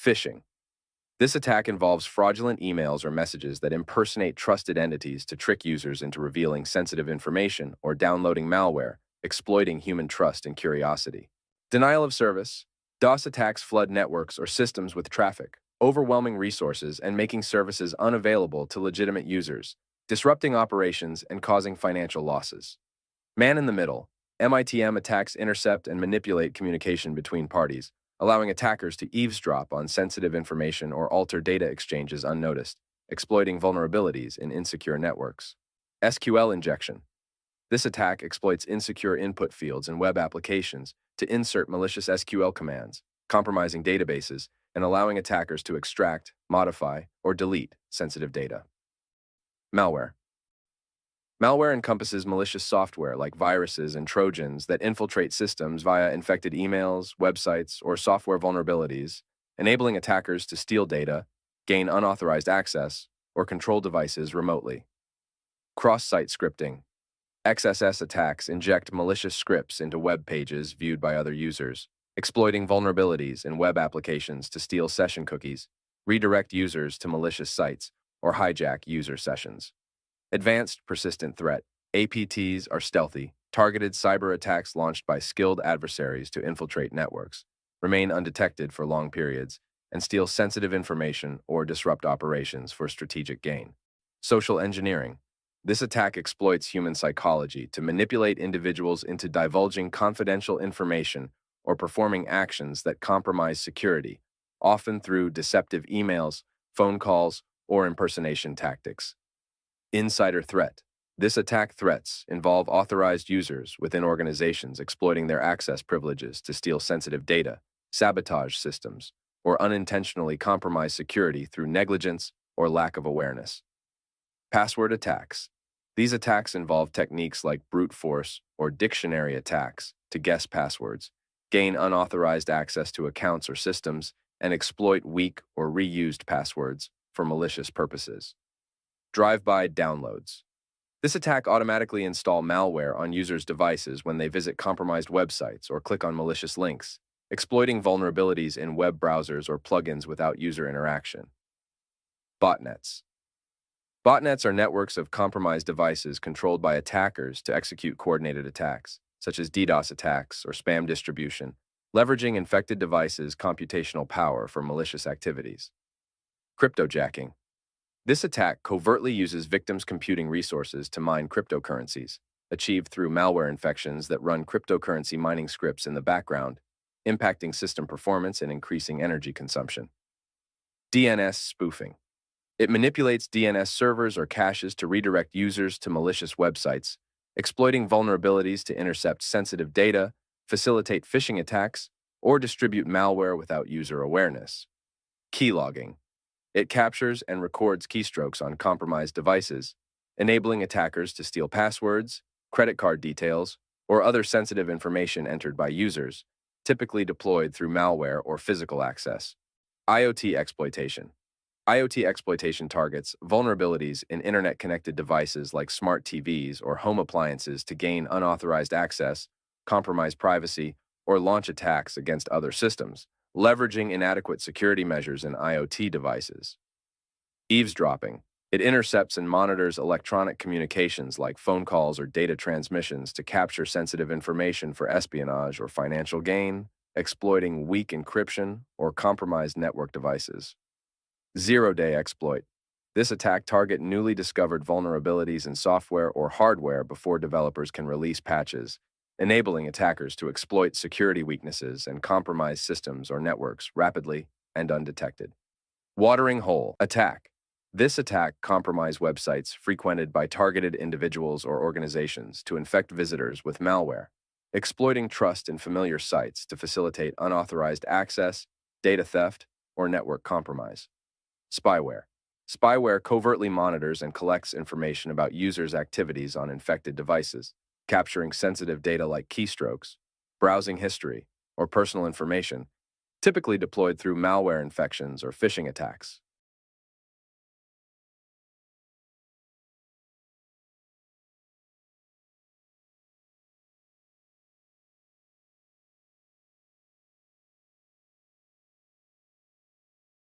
Phishing. This attack involves fraudulent emails or messages that impersonate trusted entities to trick users into revealing sensitive information or downloading malware, exploiting human trust and curiosity. Denial of service. DOS attacks flood networks or systems with traffic, overwhelming resources and making services unavailable to legitimate users, disrupting operations and causing financial losses. Man in the middle. MITM attacks intercept and manipulate communication between parties, allowing attackers to eavesdrop on sensitive information or alter data exchanges unnoticed, exploiting vulnerabilities in insecure networks. SQL injection. This attack exploits insecure input fields in web applications to insert malicious SQL commands, compromising databases and allowing attackers to extract, modify, or delete sensitive data. Malware. Malware encompasses malicious software like viruses and trojans that infiltrate systems via infected emails, websites, or software vulnerabilities, enabling attackers to steal data, gain unauthorized access, or control devices remotely. Cross-site scripting. XSS attacks inject malicious scripts into web pages viewed by other users, exploiting vulnerabilities in web applications to steal session cookies, redirect users to malicious sites, or hijack user sessions. Advanced Persistent Threat. APTs are stealthy, targeted cyber attacks launched by skilled adversaries to infiltrate networks, remain undetected for long periods, and steal sensitive information or disrupt operations for strategic gain. Social engineering. This attack exploits human psychology to manipulate individuals into divulging confidential information or performing actions that compromise security, often through deceptive emails, phone calls, or impersonation tactics. Insider threat. This attack threats involve authorized users within organizations exploiting their access privileges to steal sensitive data, sabotage systems, or unintentionally compromise security through negligence or lack of awareness. Password attacks. These attacks involve techniques like brute force or dictionary attacks to guess passwords, gain unauthorized access to accounts or systems, and exploit weak or reused passwords for malicious purposes. Drive-by downloads. This attack automatically installs malware on users' devices when they visit compromised websites or click on malicious links, exploiting vulnerabilities in web browsers or plugins without user interaction. Botnets. Botnets are networks of compromised devices controlled by attackers to execute coordinated attacks, such as DDoS attacks or spam distribution, leveraging infected devices' computational power for malicious activities. Cryptojacking. This attack covertly uses victims' computing resources to mine cryptocurrencies, achieved through malware infections that run cryptocurrency mining scripts in the background, impacting system performance and increasing energy consumption. DNS spoofing. It manipulates DNS servers or caches to redirect users to malicious websites, exploiting vulnerabilities to intercept sensitive data, facilitate phishing attacks, or distribute malware without user awareness. Keylogging. It captures and records keystrokes on compromised devices, enabling attackers to steal passwords, credit card details, or other sensitive information entered by users, typically deployed through malware or physical access. IoT exploitation. IoT exploitation targets vulnerabilities in internet-connected devices like smart TVs or home appliances to gain unauthorized access, compromise privacy, or launch attacks against other systems, leveraging inadequate security measures in IoT devices. Eavesdropping. It intercepts and monitors electronic communications like phone calls or data transmissions to capture sensitive information for espionage or financial gain, exploiting weak encryption or compromised network devices. Zero-day exploit. This attack targets newly discovered vulnerabilities in software or hardware before developers can release patches, enabling attackers to exploit security weaknesses and compromise systems or networks rapidly and undetected. Watering hole attack. This attack compromises websites frequented by targeted individuals or organizations to infect visitors with malware, exploiting trust in familiar sites to facilitate unauthorized access, data theft, or network compromise. Spyware. Spyware covertly monitors and collects information about users' activities on infected devices, capturing sensitive data like keystrokes, browsing history, or personal information, typically deployed through malware infections or phishing attacks.